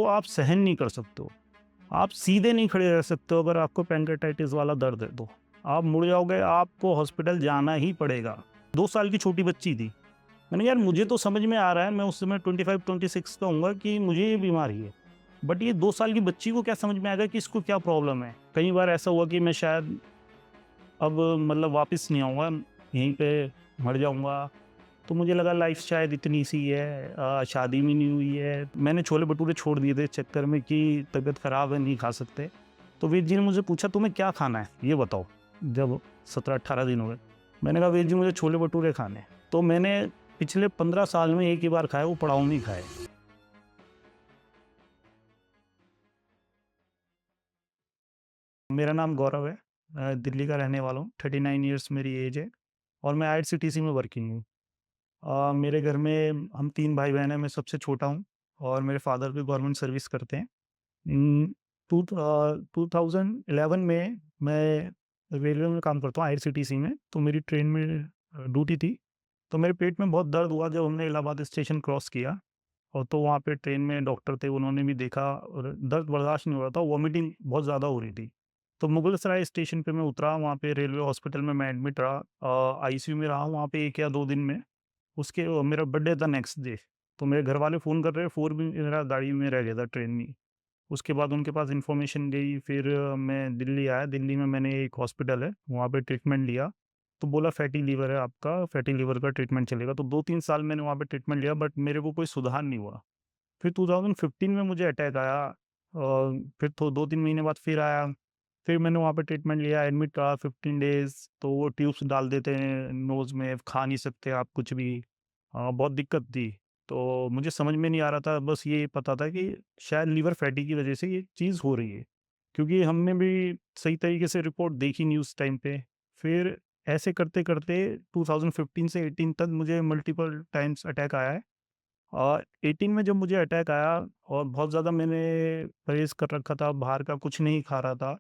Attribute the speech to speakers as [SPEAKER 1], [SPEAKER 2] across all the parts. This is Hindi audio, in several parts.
[SPEAKER 1] आप सहन नहीं कर सकते हो। आप सीधे नहीं खड़े रह सकते हो अगर आपको पैंक्रेटाइटिस वाला दर्द है तो। आप मुड़ जाओगे, आपको हॉस्पिटल जाना ही पड़ेगा। 2 साल की छोटी बच्ची थी। मैंने कहा यार मुझे तो समझ में आ रहा है, मैं उस समय 25-26 का होऊँगा कि मुझे ये बीमारी है। बट ये 2 साल की बच्ची को क्या समझ में आएगा कि इसको क्या प्रॉब्लम है? कई बार ऐसा हुआ कि मैं शायद अब मतलब वापस नहीं आऊँगा, यहीं पे मर जाऊँगा। तो मुझे लगा लाइफ शायद इतनी सी है, शादी भी नहीं हुई है। मैंने छोले-भटूरे छोड़ दिए थे इस चक्कर में कि तबीयत ख़राब है, नहीं खा सकते। तो वीर जी ने मुझसे पूछा तुम्हें क्या खाना है? ये बताओ। जब 17-18 दिन हो गए। मैंने कहा वीर जी मुझे छोले-भटूरे खाने हैं। तो मैंने पिछले 15 साल में एक ही बार खाए, वो पड़ाव में ही खाए। मेरा नाम गौरव है। दिल्ली का रहने वाला हूँ। 39 इयर्स मेरी एज है और मैं आईआरसीटीसी में वर्किंग हूँ। मेरे घर में हम 3 भाई-बहन हैं, मैं सबसे छोटा हूँ और मेरे फ़ादर भी गवर्नमेंट सर्विस करते हैं। 2011 में मैं रेलवे में काम करता हूँ आईआरसीटीसी में, तो मेरी ट्रेन में ड्यूटी थी। तो मेरे पेट में बहुत दर्द हुआ जब हमने इलाहाबाद स्टेशन क्रॉस किया और तो वहाँ पे ट्रेन में डॉक्टर थे, उन्होंने भी देखा और दर्द बर्दाश्त नहीं हो रहा था, वॉमिटिंग बहुत ज़्यादा हो रही थी। तो मुगलसराय स्टेशन पे मैं उतरा, वहाँ पे रेलवे हॉस्पिटल में मैं एडमिट रहा। आईसीयू में रहा वहाँ पे 1 या 2 दिन में। उसके मेरा बर्थडे था नेक्स्ट डे, तो मेरे घरवाले फ़ोन कर रहे हैं, फ़ोन भी मेरा गाड़ी में रह गया था ट्रेन में ही। उसके बाद उनके पास इन्फॉर्मेशन गई, फिर मैं दिल्ली आया, दिल्ली में मैंने एक हॉस्पिटल है, वहाँ पे ट्रीटमेंट लिया। तो बोला फैटी लीवर है आपका, फैटी लीवर का ट्रीटमेंट चलेगा। तो 2-3 साल मैंने वहाँ पे ट्रीटमेंट लिया बट मेरे को कोई सुधार नहीं हुआ। फिर 2015 में मुझे अटैक आया और फिर तो 2-3 महीने बाद फिर आया। फिर मैंने वहाँ पे ट्रीटमेंट लिया, एडमिट रहा 15 डेज़, तो वो ट्यूब्स डाल देते हैं नोज़ में, खा नहीं सकते आप कुछ भी। बहुत दिक्कत थी। तो मुझे समझ में नहीं आ रहा था, बस ये पता था कि शायद लीवर फैटी की वज़ह से ये चीज़ हो रही है। क्योंकि हमने भी सही तरीके से रिपोर्ट देखी नहीं उस टाइम पे। फिर ऐसे करते-करते 2015 से 18 तक मुझे मल्टीपल टाइम्स अटैक आया है। और 18 में जब मुझे अटैक आया और बहुत ज़्यादा मैंने परहेज़ कर रखा था, बाहर का कुछ नहीं खा रहा था,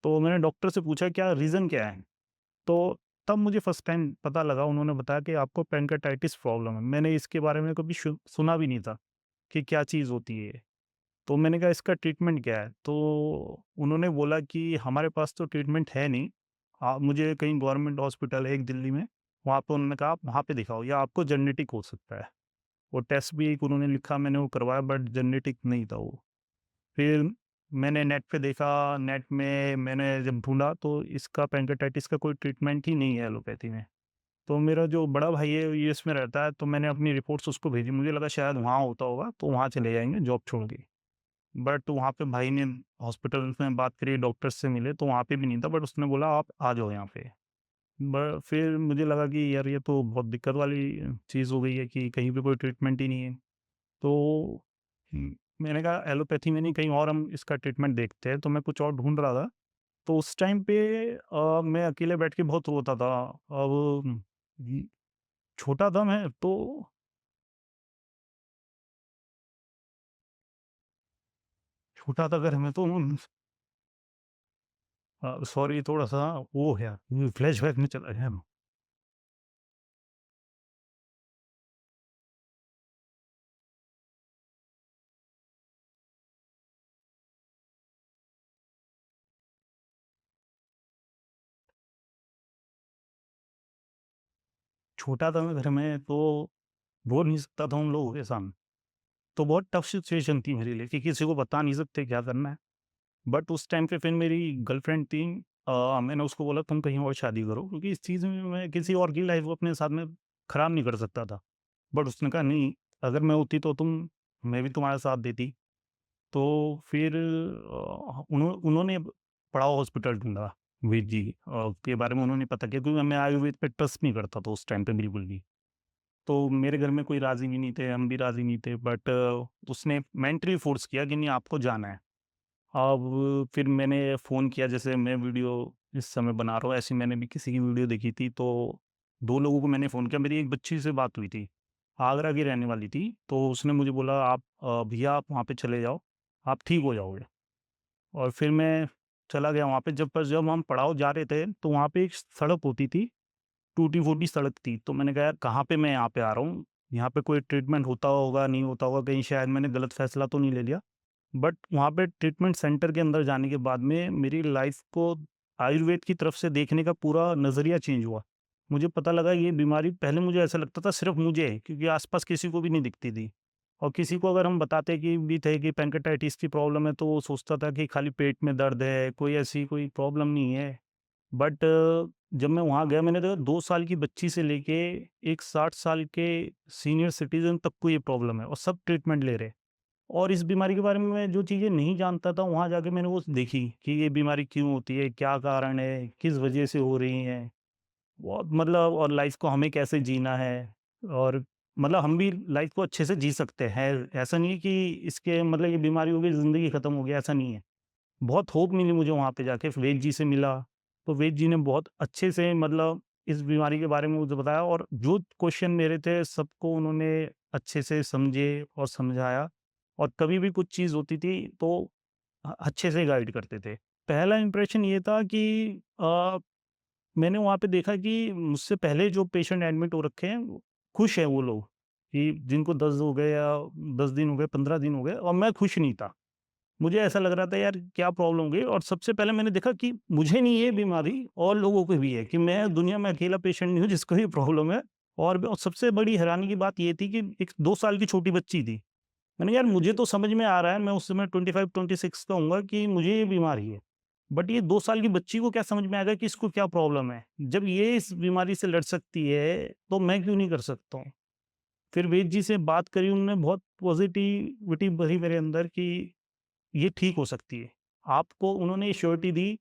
[SPEAKER 1] तो मैंने डॉक्टर से पूछा क्या रीज़न क्या है? तो तब मुझे फर्स्ट टाइम पता लगा, उन्होंने बताया कि आपको पैंक्रेटाइटिस प्रॉब्लम है। मैंने इसके बारे में कभी सुना भी नहीं था कि क्या चीज़ होती है ये। तो मैंने कहा इसका ट्रीटमेंट क्या है? तो उन्होंने बोला कि हमारे पास तो ट्रीटमेंट है नहीं। आप मुझे कहीं गवर्नमेंट हॉस्पिटल है एक दिल्ली में, वहाँ पे उन्होंने कहा आप वहाँ पे दिखाओ या आपको जेनेटिक हो सकता है। वो टेस्ट भी एक उन्होंने लिखा, मैंने वो करवाया बट जेनेटिक नहीं था वो। फिर मैंने नेट पे देखा, नेट में मैंने जब ढूँढा तो इसका पैंक्रेटाइटिस का कोई ट्रीटमेंट ही नहीं है एलोपैथी में। तो मेरा जो बड़ा भाई है यूएस में रहता है, तो मैंने अपनी रिपोर्ट्स उसको भेजी, मुझे लगा शायद वहाँ होता होगा तो वहाँ चले जाएँगे जॉब छोड़ के। बट वहाँ पे भाई ने हॉस्पिटल में बात करी, डॉक्टर से मिले तो वहाँ पे भी नहीं था बट उसने बोला आप आ जाओ यहाँ पे। ब फिर मुझे लगा कि यार ये तो बहुत दिक्कत वाली चीज़ हो गई है कि कहीं पे कोई ट्रीटमेंट ही नहीं है। तो मैंने कहा एलोपैथी में नहीं कहीं और हम इसका ट्रीटमेंट देखते हैं, तो मैं कुछ और ढूँढ रहा था। तो उस टाइम पे मैं अकेले बैठ के बहुत रोता था। अब ये छोटा था मैं तो छोटा था घर में तो सॉरी थोड़ा-सा वो हो गया, फ्लैशबैक में चला गया मैं। छोटा था मैं घर में तो बोल नहीं सकता था उन लोगों के सामने। तो बहुत टफ सिचुएशन थी मेरे लिए कि किसी को बता नहीं सकते क्या करना है। बट उस टाइम पे फिर मेरी गर्लफ्रेंड थी। मैंने उसको बोला तुम कहीं और शादी करो क्योंकि इस चीज़ में मैं किसी और की लाइफ को अपने साथ में खराब नहीं कर सकता था। बट उसने कहा नहीं, अगर मैं होती तो मैं भी तुम्हारा साथ देती। तो फिर उन्होंने पड़ाव हॉस्पिटल ढूँढा वीर जी के बारे में उन्होंने पता किया क्योंकि मैं आयुर्वेद पे ट्रस्ट नहीं करता था उस टाइम पे बिल्कुल भी। तो मेरे घर में कोई राज़ी भी नहीं थे, हम भी राज़ी नहीं थे बट उसने मेंटली फ़ोर्स किया कि नहीं आपको जाना है। अब फिर मैंने फ़ोन किया, जैसे मैं वीडियो इस समय बना रहा हूँ, ऐसी मैंने भी किसी की वीडियो देखी थी, तो 2 लोगों को मैंने फ़ोन किया। मेरी एक बच्ची से बात हुई थी, आगरा की रहने वाली थी, तो उसने मुझे बोला आप भैया आप वहाँ पे चले जाओ, आप ठीक हो जाओगे। और फिर मैं चला गया वहाँ पे, जब हम पड़ाव जा रहे थे, तो वहाँ पे एक सड़क होती थी, टूटी-फूटी सड़क थी, तो मैंने कहा यार कहाँ पे मैं यहाँ पे आ रहा हूँ, यहाँ पे कोई ट्रीटमेंट होता होगा, नहीं होता होगा, कहीं शायद मैंने गलत फ़ैसला तो नहीं ले लिया। बट वहाँ पे ट्रीटमेंट सेंटर के अंदर जाने के बाद में मेरी लाइफ को आयुर्वेद की तरफ से देखने का पूरा नज़रिया चेंज हुआ। मुझे पता लगा ये बीमारी, पहले मुझे ऐसा लगता था सिर्फ़ मुझे है, क्योंकि आस-पास किसी को भी नहीं दिखती थी। और किसी को अगर हम बताते कि भी थे कि पैंक्रेटाइटिस की प्रॉब्लम है, तो वो सोचता था कि खाली पेट में दर्द है, कोई ऐसी कोई प्रॉब्लम नहीं है। बट जब मैं वहाँ गया, मैंने देखा 2 साल की बच्ची से लेके एक 60 साल के सीनियर सिटीज़न तक को ये प्रॉब्लम है और सब ट्रीटमेंट ले रहे हैं। और इस बीमारी के बारे में मैं जो चीज़ें नहीं जानता था, वहाँ जाके मैंने वो देखी कि ये बीमारी क्यों होती है, क्या कारण है, किस वजह से हो रही हैं। बहुत मतलब, और लाइफ़ को हमें कैसे जीना है, और मतलब हम भी लाइफ़ को अच्छे से जी सकते हैं। ऐसा नहीं है कि इसके मतलब ये बीमारी हो गई, ज़िंदगी ख़त्म हो गई, ऐसा नहीं है। बहुत होप मिली मुझे वहाँ पे जाके, वैद जी से मिला, तो वैद जी ने बहुत अच्छे से मतलब इस बीमारी के बारे में मुझे बताया, और जो क्वेश्चन मेरे थे सबको उन्होंने अच्छे से समझे और समझाया, और कभी भी कुछ चीज़ होती थी तो अच्छे से गाइड करते थे। पहला इंप्रेशन ये था कि मैंने वहाँ पे देखा कि मुझसे पहले जो पेशेंट एडमिट हो रखे हैं, खुश हैं वो लोग, कि जिनको 10 हो गए या 10 दिन हो गए, 15 दिन हो गए, और मैं खुश नहीं था। मुझे ऐसा लग रहा था यार क्या प्रॉब्लम हो गई, और सबसे पहले मैंने देखा कि मुझे नहीं ये बीमारी और लोगों को भी है, कि मैं दुनिया में अकेला पेशेंट नहीं हूँ जिसको ये प्रॉब्लम है। और सबसे बड़ी हैरानी की बात ये थी कि एक 2 साल की छोटी बच्ची थी। मैंने यार मुझे तो समझ में आ रहा है, मैं उस समय 25-26 का होऊँगा, कि मुझे ये बीमारी है। बट ये 2 साल की बच्ची को क्या समझ में आएगा कि इसको क्या प्रॉब्लम है? जब ये इस बीमारी से लड़ सकती है, तो मैं क्यों नहीं कर सकता हूँ? फिर वैद जी से बात करी, उन्होंने बहुत पॉज़िटिविटी भरी मेरे अंदर कि ये ठीक हो सकती है। आपको उन्होंने श्योरिटी दी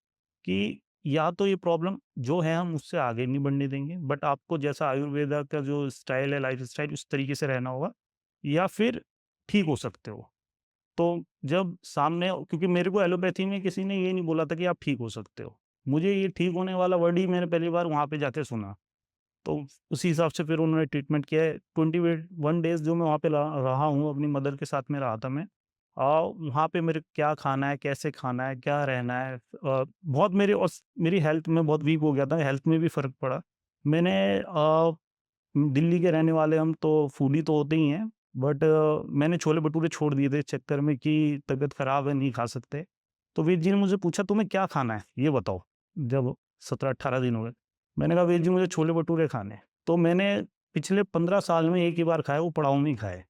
[SPEAKER 1] कि या तो ये प्रॉब्लम जो है हम उससे आगे नहीं बढ़ने देंगे, बट आपको जैसा आयुर्वेदा का जो स्टाइल है, लाइफ़स्टाइल, उस तरीके से रहना होगा, या फिर ठीक हो सकते हो। तो जब सामने, क्योंकि मेरे को एलोपैथी में किसी ने ये नहीं बोला था कि आप ठीक हो सकते हो। मुझे ये ठीक होने वाला वर्ड ही मैंने पहली बार वहाँ पे जाके सुना। तो उसी हिसाब से फिर उन्होंने ट्रीटमेंट किया है। 21 डेज़ जो मैं वहाँ पे रहा हूँ, अपनी मदर के साथ में रहा था मैं। वहाँ पे मेरे क्या खाना है, कैसे खाना है, क्या रहना है, बहुत मेरे और मेरी हेल्थ में बहुत वीक हो गया था, हेल्थ में भी फ़र्क पड़ा। मैंने दिल्ली के रहने वाले हम तो फूडी तो होते ही हैं, बट मैंने छोले-भटूरे छोड़ दिए थे इस चक्कर में कि तबीयत ख़राब है, नहीं खा सकते। तो वीर जी ने मुझसे पूछा, तुम्हें क्या खाना है, ये बताओ? जब 17-18 दिन हो गए। मैंने कहा, वीर जी मुझे छोले-भटूरे खाने हैं। तो मैंने पिछले 15 साल में एक ही बार खाए, वो पड़ाव में ही खाए।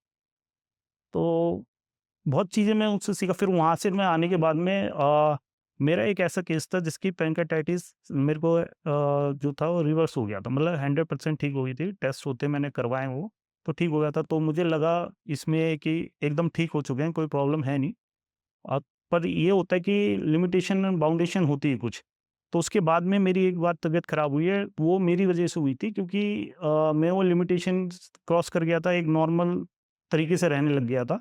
[SPEAKER 1] तो बहुत चीज़ें मैं उनसे सीखा। फिर वहाँ से मैं आने के बाद में मेरा एक ऐसा केस था जिसकी पैंक्रेटाइटिस मेरे को जो था वो रिवर्स हो गया था। मतलब 100% ठीक हो गई थी। टेस्ट होते मैंने करवाए वो, तो ठीक हो गया था। तो मुझे लगा इसमें कि एकदम ठीक हो चुके हैं, कोई प्रॉब्लम है नहीं। अ, पर ये होता है कि लिमिटेशन एंड बाउंडेशन होती है कुछ। तो उसके बाद में मेरी एक बार तबीयत खराब हुई है, वो मेरी वज़ह से हुई थी, क्योंकि मैं वो लिमिटेशंस क्रॉस कर गया था, एक नॉर्मल तरीके से रहने लग गया था।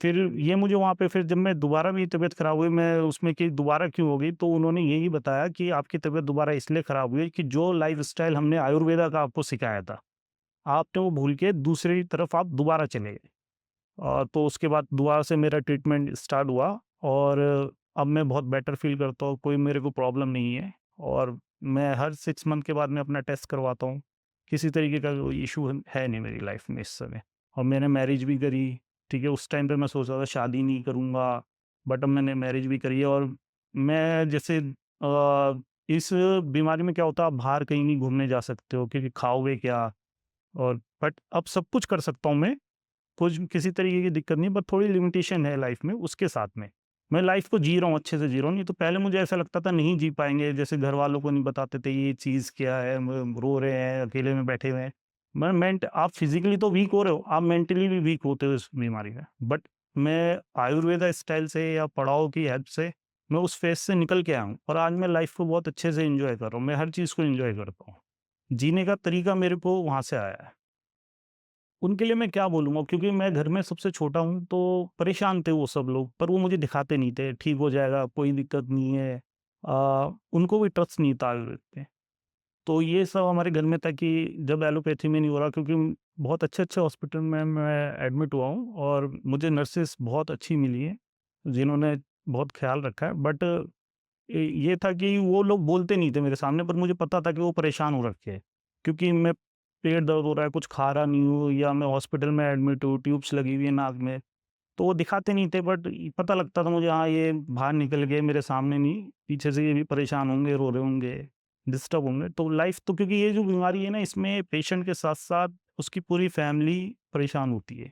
[SPEAKER 1] फिर ये मुझे वहाँ पे, फिर जब मैं दोबारा मेरी तबीयत ख़राब हुई, मैं उसमें कि दोबारा क्यों हो गई, तो उन्होंने यही बताया कि आपकी तबीयत दोबारा इसलिए ख़राब हुई है कि जो लाइफ़स्टाइल हमने आयुर्वेदा का आपको सिखाया था, आपने वो भूल के दूसरी तरफ आप दोबारा चले गए। तो उसके बाद दोबारा से मेरा ट्रीटमेंट स्टार्ट हुआ, और अब मैं बहुत बेटर फ़ील करता हूँ, कोई मेरे को प्रॉब्लम नहीं है, और मैं हर 6 मंथ के बाद में अपना टेस्ट करवाता हूँ। किसी तरीके का कोई इश्यू है नहीं मेरी लाइफ़ में इस समय। और मैंने मैरिज भी करी, ठीक है? उस टाइम पे मैं सोच रहा था शादी नहीं करूँगा, बट अब मैंने मैरिज भी करी है, और मैं जैसे इस बीमारी में क्या होता है, आप बाहर कहीं नहीं घूमने जा सकते हो, क्योंकि खाओगे क्या? और बट अब सब कुछ कर सकता हूँ मैं, कुछ किसी तरीके की दिक्कत नहीं, बट थोड़ी लिमिटेशन है लाइफ में, उसके साथ में मैं लाइफ को जी रहा हूँ, अच्छे से जी रहा हूँ। नहीं तो पहले मुझे ऐसा लगता था नहीं जी पाएँगे, जैसे घर वालों को नहीं बताते थे ये चीज़ क्या है, रो रहे हैं, अकेले में बैठे हुए हैं। मैं मेंट आप फिज़िकली तो वीक हो रहे हो, आप मेंटली भी वीक होते हो इस बीमारी में। बट मैं आयुर्वेदा स्टाइल से या पड़ाव की हेल्प से मैं उस फ़ेज़ से निकल के आया हूँ, और आज मैं लाइफ को बहुत अच्छे से एन्जॉय कर रहा हूँ। मैं हर चीज़ को एन्जॉय करता हूँ। जीने का तरीका मेरे को वहाँ से आया है। उनके लिए मैं क्या बोलूँगा, क्योंकि मैं घर में सबसे छोटा हूँ, तो परेशान थे वो सब लोग, पर वो मुझे दिखाते नहीं थे, ठीक हो जाएगा, कोई दिक्कत नहीं है। उनको भी ट्रस्ट नहीं था आयुर्वेद पे। तो ये सब हमारे घर में था कि जब एलोपैथी में नहीं हो रहा, क्योंकि बहुत अच्छे-अच्छे हॉस्पिटल में मैं एडमिट हुआ हूँ, और मुझे नर्सेस बहुत अच्छी मिली हैं, जिन्होंने बहुत ख़्याल रखा है। बट ये था कि वो लोग बोलते नहीं थे मेरे सामने, पर मुझे पता था कि वो परेशान हो रखे हैं, क्योंकि मैं पेट दर्द हो रहा है, कुछ खा रहा नहीं हूँ, या मैं हॉस्पिटल में एडमिट हूँ, ट्यूब्स लगी हुई है नाक में। तो वो दिखाते नहीं थे, बट पता लगता था मुझे, हाँ, ये बाहर निकल गए, मेरे सामने नहीं, पीछे से ये भी परेशान होंगे, रो रहे होंगे, डिस्टर्ब होंगे। तो लाइफ तो, क्योंकि ये जो बीमारी है ना, इसमें पेशेंट के साथ-साथ उसकी पूरी फैमिली परेशान होती है।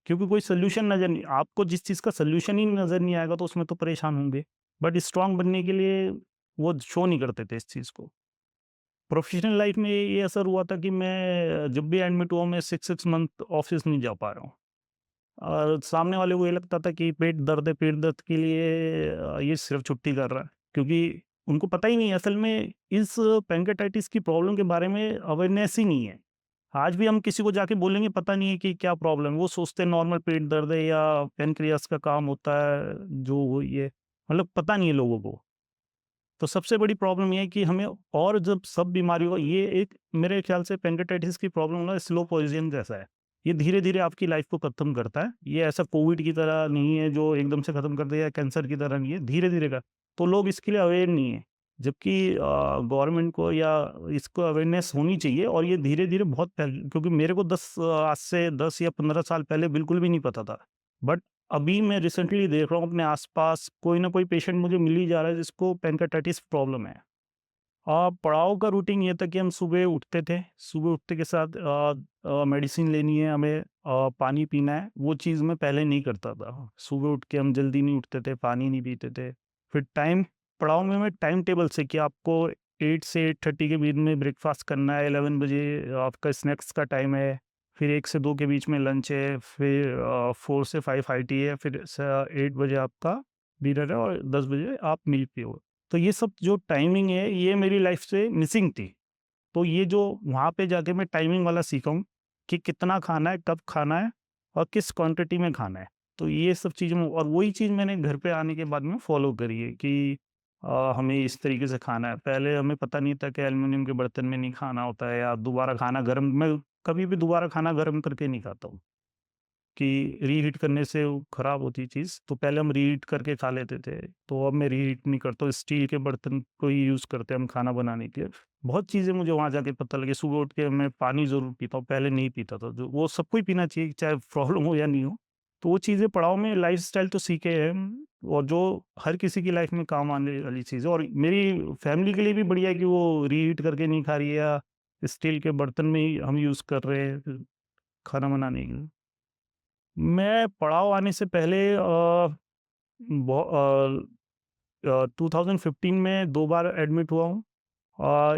[SPEAKER 1] क्योंकि कोई सॉल्यूशन नज़र नहीं, आपको जिस चीज़ का सॉल्यूशन ही नज़र नहीं आएगा तो उसमें तो परेशान होंगे। बट स्ट्रॉन्ग बनने के लिए वो शो नहीं करते थे इस चीज़ को। प्रोफ़ेशनल लाइफ़ में ये असर हुआ था कि मैं जब भी एडमिट हुआ, मैं 6-6 मंथ ऑफ़िस नहीं जा पा रहा हूँ। और सामने वाले को ये लगता था कि पेट दर्द है, पेट दर्द के लिए ये सिर्फ़ छुट्टी कर रहा है। क्योंकि उनको पता ही नहीं है असल में इस पैंक्रेटाइटिस की प्रॉब्लम के बारे में अवेयरनेस ही नहीं है। आज भी हम किसी को जाके बोलेंगे पता नहीं है कि क्या प्रॉब्लम है, वो सोचते हैं नॉर्मल पेट दर्द है या पैनक्रियास का काम होता है, जो वो ये मतलब पता नहीं है लोगों को। तो सबसे बड़ी प्रॉब्लम ये है कि हमें, और जब सब बीमारियों का ये एक, मेरे ख्याल से पैंक्रेटाइटिस की प्रॉब्लम ना स्लो पॉइज़न जैसा है। ये धीरे-धीरे आपकी लाइफ़ को खत्म करता है। ये ऐसा कोविड की तरह नहीं है जो एकदम से खत्म कर देगा, या कैंसर की तरह नहीं है, धीरे-धीरे का। तो लोग इसके लिए अवेयर नहीं है। जबकि गवर्नमेंट को या इसको अवेयरनेस होनी चाहिए, और ये धीरे-धीरे बहुत पहले, क्योंकि मेरे को आज से 10 या 15 साल पहले बिल्कुल भी नहीं पता था। बट अभी मैं रिसेंटली देख रहा हूँ अपने आस-पास कोई ना कोई पेशेंट मुझे मिल ही जा रहा है जिसको पैंक्रेटाइटिस प्रॉब्लम है। पड़ाव का रूटीन ये था कि हम सुबह उठते थे, सुबह उठते के साथ मेडिसिन लेनी है हमें, पानी पीना है, वो चीज़ मैं पहले नहीं करता था। सुबह उठ के हम जल्दी नहीं उठते थे, पानी नहीं पीते थे। फिर पड़ाव में मैं टाइम टेबल से कि आपको 8 से 8:30 के बीच में ब्रेकफ़ास्ट करना है, 11 बजे आपका स्नैक्स का टाइम है, फिर 1 से 2 के बीच में लंच है, फिर 4 से 5 आईटी है, फिर 8 बजे आपका डिनर है, और 10 बजे आप मील पियो। तो ये सब जो टाइमिंग है, ये मेरी लाइफ से मिसिंग थी। तो ये जो वहाँ पे जाके मैं टाइमिंग वाला सीखा हूँ कि कितना खाना है, कब खाना है और किस क्वांटिटी में खाना है। तो ये सब चीज़ें और वही चीज़ मैंने घर पे आने के बाद में फ़ॉलो करी है कि हमें इस तरीके से खाना है। पहले हमें पता नहीं था कि एल्युमिनियम के बर्तन में नहीं खाना होता है, या दोबारा खाना गरम, मैं कभी भी दोबारा खाना गरम करके नहीं खाता हूँ। कि रीहीट करने से वो खराब होती है चीज़, तो पहले हम रीहीट करके खा लेते थे, तो अब मैं रीहीट नहीं करता हूँ, स्टील के बर्तन को ही यूज़ करते हैं हम खाना बनाने के लिए। बहुत चीज़ें मुझे वहाँ जाके पता लगी, सुबह उठ के मैं पानी ज़रूर पीता हूँ, पहले नहीं पीता था, जो वो सबको ही पीना चाहिए, चाहे प्रॉब्लम हो या नहीं हो। तो वो चीज़ें पड़ाव में लाइफ़स्टाइल तो सीखे हैं और जो हर किसी की लाइफ़ में काम आने वाली चीज़ है, और मेरी फैमिली के लिए भी बढ़िया है कि वो रीहीट करके नहीं खा रही है, या स्टील के बर्तन में ही हम यूज़ कर रहे हैं खाना बनाने के लिए। मैं पड़ाव आने से पहले 2015 में 2 बार एडमिट हुआ हूँ।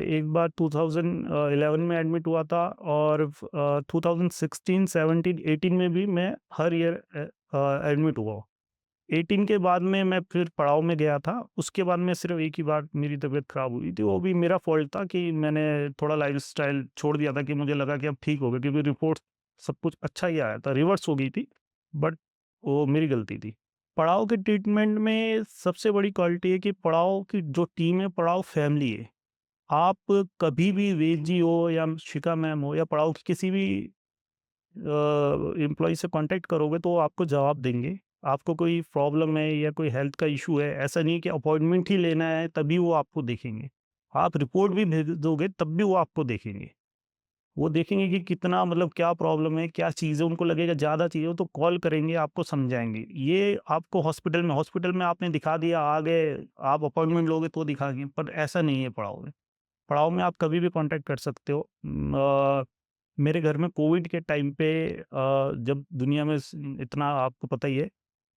[SPEAKER 1] एक बार 2011 में एडमिट हुआ था, और 2016, 17, 18 में भी मैं हर ईयर एडमिट हुआ हूँ। 18 के बाद में मैं फिर पड़ाव में गया था, उसके बाद में सिर्फ़ एक ही बार मेरी तबीयत ख़राब हुई थी, वो भी मेरा फ़ॉल्ट था कि मैंने थोड़ा लाइफ़स्टाइल छोड़ दिया था, कि मुझे लगा कि अब ठीक हो गया, क्योंकि रिपोर्ट सब कुछ अच्छा ही आया था, रिवर्स हो गई थी, बट वो मेरी गलती थी। पड़ाव के ट्रीटमेंट में सबसे बड़ी क्वालिटी है कि पड़ाव की जो टीम है, पड़ाव फैमिली है। आप कभी भी वेद जी हो या शिखा मैम हो या पड़ाव की किसी भी एम्प्लॉयी से कांटेक्ट करोगे तो वो आपको जवाब देंगे। आपको कोई प्रॉब्लम है या कोई हेल्थ का इश्यू है, ऐसा नहीं है कि अपॉइंटमेंट ही लेना है तभी वो आपको देखेंगे। आप रिपोर्ट भी भेज दोगे तब भी वो आपको देखेंगे। वो देखेंगे कि कितना, मतलब क्या प्रॉब्लम है, क्या चीज़ है, उनको लगेगा ज़्यादा चीज़ है तो कॉल करेंगे, आपको समझाएँगे। ये आपको हॉस्पिटल में आपने दिखा दिया, आ गए, आप अपॉइंटमेंट लोगे तो दिखाएँगे, पर ऐसा नहीं है पड़ाव में। पड़ाव में आप कभी भी कॉन्टैक्ट कर सकते हो। मेरे घर में कोविड के टाइम पे जब दुनिया में इतना आपको पता ही है,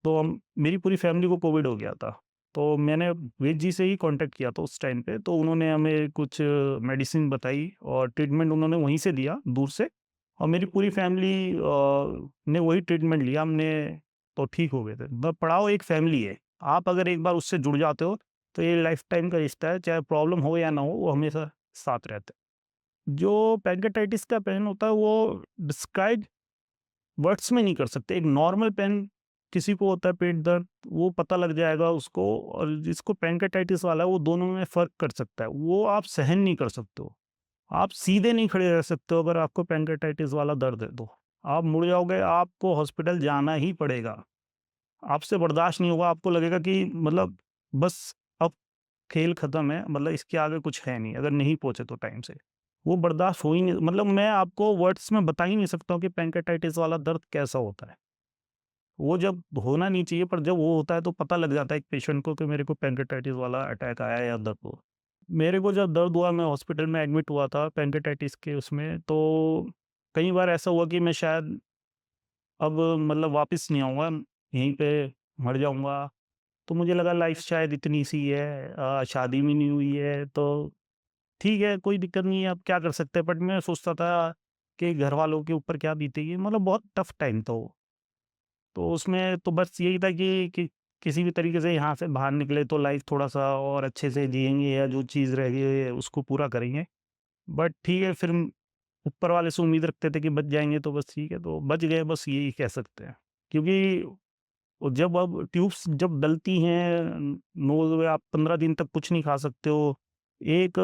[SPEAKER 1] तो हम, मेरी पूरी फैमिली को कोविड हो गया था। तो मैंने वेद जी से ही कॉन्टैक्ट किया था उस टाइम पे, तो उन्होंने हमें कुछ मेडिसिन बताई और ट्रीटमेंट उन्होंने वहीं से दिया, दूर से, और मेरी पूरी फैमिली ने वही ट्रीटमेंट लिया हमने, तो ठीक हो गए थे। पड़ाव एक फैमिली है, आप अगर एक बार उससे जुड़ जाते हो तो ये लाइफ टाइम का रिश्ता है, चाहे प्रॉब्लम हो या ना हो, वो हमेशा साथ रहता है। जो पैंक्रेटाइटिस का पेन होता है वो डिस्क्राइब वर्ड्स में नहीं कर सकते। एक नॉर्मल पेन, किसी को होता है पेट दर्द, वो पता लग जाएगा उसको, और जिसको पैंक्रेटाइटिस वाला है वो दोनों में फ़र्क कर सकता है। वो आप सहन नहीं कर सकते हो। आप सीधे नहीं खड़े रह सकते हो अगर आपको पैंक्रेटाइटिस वाला दर्द है तो। आप मुड़ जाओगे, आपको हॉस्पिटल जाना ही पड़ेगा। आपसे बर्दाश्त नहीं होगा, आपको लगेगा कि मतलब बस अब खेल खत्म है, मतलब इसके आगे कुछ है नहीं, अगर नहीं पहुँचे तो टाइम से। वो बर्दाश्त हो ही नहीं, मतलब मैं आपको वर्ड्स में बता ही नहीं सकता हूँ कि पैंक्रेटाइटिस वाला दर्द कैसा होता है। वो जब होना नहीं चाहिए, पर जब वो होता है तो पता लग जाता है एक पेशेंट को कि मेरे को पैंक्रेटाइटिस वाला अटैक आया है या दर्द हुआ। मेरे को जब दर्द हुआ, मैं हॉस्पिटल में एडमिट हुआ था पैंक्रेटाइटिस के उसमें, तो कई बार ऐसा हुआ कि मैं शायद अब मतलब वापस नहीं आऊँगा, यहीं पे मर जाऊँगा। तो मुझे लगा लाइफ़ शायद इतनी सी है, शादी भी नहीं हुई है, तो ठीक है, कोई दिक्कत नहीं है, अब क्या कर सकते हैं। बट मैं सोचता था कि घरवालों के ऊपर क्या बीतेगी, मतलब बहुत टफ़ टाइम था वो। तो उसमें तो बस यही था कि किसी भी तरीके से यहाँ से बाहर निकले तो लाइफ़ थोड़ा-सा और अच्छे से जिएँगे, या जो चीज़ रह गई है उसको पूरा करेंगे। बट ठीक है, फिर ऊपर वाले से उम्मीद रखते थे कि बच जाएँगे, तो बस ठीक है, तो बच गए, बस यही कह सकते हैं। क्योंकि जब अब ट्यूब्स जब डलती हैं नोज़ में, आप 15 दिन तक कुछ नहीं खा सकते हो। एक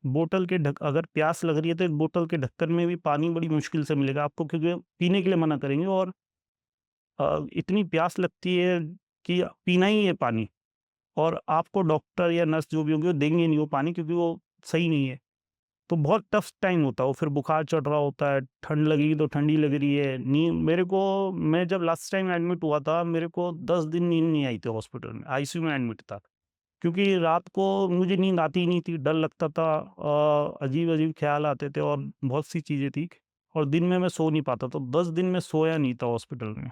[SPEAKER 1] बोतल के ढक अगर प्यास लग रही है तो एक बोतल के ढक्कन में भी पानी बड़ी मुश्किल से मिलेगा आपको, क्योंकि पीने के लिए मना करेंगे, और इतनी प्यास लगती है कि पीना ही है पानी, और आपको डॉक्टर या नर्स जो भी होंगे वो देंगे नहीं वो पानी, क्योंकि वो सही नहीं है। तो बहुत टफ टाइम होता है वो, फिर बुखार चढ़ रहा होता है, ठंड लगेगी तो ठंडी लग रही है। नींद मेरे को, मैं जब लास्ट टाइम एडमिट हुआ था, मेरे को 10 दिन नींद नहीं आई थी हॉस्पिटल में, आईसीयू में एडमिट था। क्योंकि रात को मुझे नींद आती ही नहीं थी, डर लगता था, अजीब-अजीब ख़्याल आते थे और बहुत सी चीज़ें थी, और दिन में मैं सो नहीं पाता, तो 10 दिन मैं सोया नहीं था हॉस्पिटल में।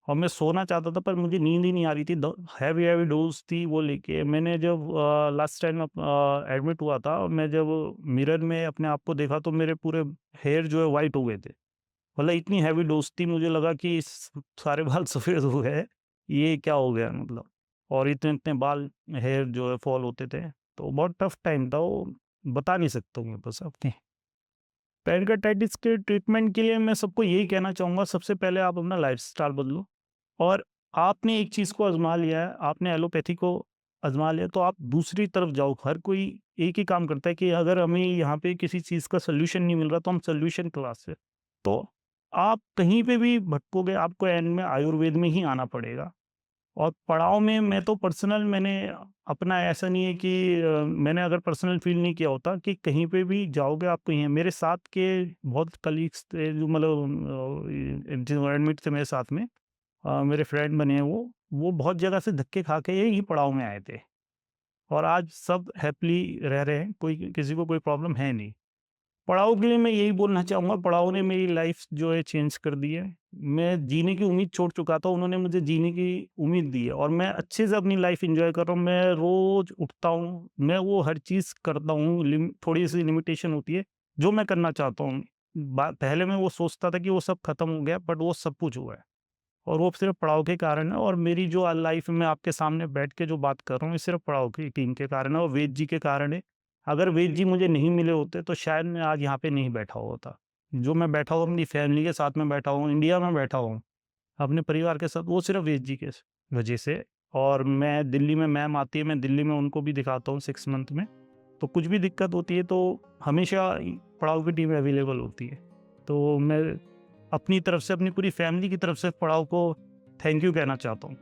[SPEAKER 1] और मैं सोना चाहता था पर मुझे नींद ही नहीं आ रही थी। द हैवी-हैवी डोज़ थी वो लेके। मैंने जब लास्ट टाइम एडमिट हुआ था, और मैं जब मिरर में अपने आप को देखा तो मेरे पूरे हेयर जो है व्हाइट हो गए थे। मतलब इतनी हैवी डोज़ थी, मुझे लगा कि सारे बाल सफ़ेद हो गए, ये क्या हो गया मतलब। और इतने-इतने बाल, हेयर जो है फॉल होते थे। तो बहुत टफ टाइम था वो, बता नहीं सकता हूँ मैं बस आपको। पैनक्रेटाइटिस के ट्रीटमेंट के लिए मैं सबको यही कहना चाहूँगा, सबसे पहले आप अपना लाइफ़स्टाइल बदलो। और आपने एक चीज़ को आज़मा लिया है, आपने एलोपैथी को आज़मा लिया, तो आप दूसरी तरफ जाओ। हर कोई एक ही काम करता है कि अगर हमें यहाँ पे किसी चीज़ का सॉल्यूशन नहीं मिल रहा, तो हम सॉल्यूशन तलाश से। तो आप कहीं पे भी भटकोगे, आपको एंड में आयुर्वेद में ही आना पड़ेगा। और पड़ाव में मैं तो पर्सनल, मैंने अपना ऐसा नहीं है कि मैंने अगर पर्सनल फ़ील नहीं किया होता कि कहीं पे भी जाओगे आपको ये मेरे साथ के बहुत कलीग्स थे जो मतलब जो एडमिट थे मेरे साथ में, मेरे फ्रेंड बने हैं वो बहुत जगह से धक्के खा के यही पड़ाव में आए थे, और आज सब हैपीली रह रहे हैं, कोई किसी को कोई प्रॉब्लम है नहीं। पड़ाव के लिए मैं यही बोलना चाहूँगा, पड़ाव ने मेरी लाइफ़ जो है चेंज कर दी है। मैं जीने की उम्मीद छोड़ चुका था, उन्होंने मुझे जीने की उम्मीद दी है, और मैं अच्छे से अपनी लाइफ़ एन्जॉय कर रहा हूँ। मैं रोज़ उठता हूँ, मैं वो हर चीज़ करता हूँ, थोड़ी-सी लिमिटेशन होती है, जो मैं करना चाहता हूँ। पहले मैं वो सोचता था कि वो सब खत्म हो गया, बट वो सब कुछ हुआ है। और वो सिर्फ़ पड़ाव के कारण है, और मेरी जो लाइफ़ में आपके सामने बैठ के जो बात कर रहा हूँ, ये सिर्फ़ पड़ाव की टीम के कारण है और वेद जी के कारण है। अगर वेद जी मुझे नहीं मिले होते, तो शायद मैं आज यहाँ पे नहीं बैठा होता। जो मैं बैठा हूँ, अपनी फैमिली के साथ में बैठा हूँ, इंडिया में बैठा हूँ, अपने परिवार के साथ, वो सिर्फ़ वेद जी के वजह से। और मैं दिल्ली में, मैम आती है, मैं दिल्ली में उनको भी दिखाता हूँ 6 मंथ में। तो कुछ भी दिक्कत होती है, तो हमेशा पड़ाव की टीम अवेलेबल होती है। तो मैं अपनी तरफ से, अपनी पूरी फैमिली की तरफ से पड़ाव को थैंक यू कहना चाहता हूँ।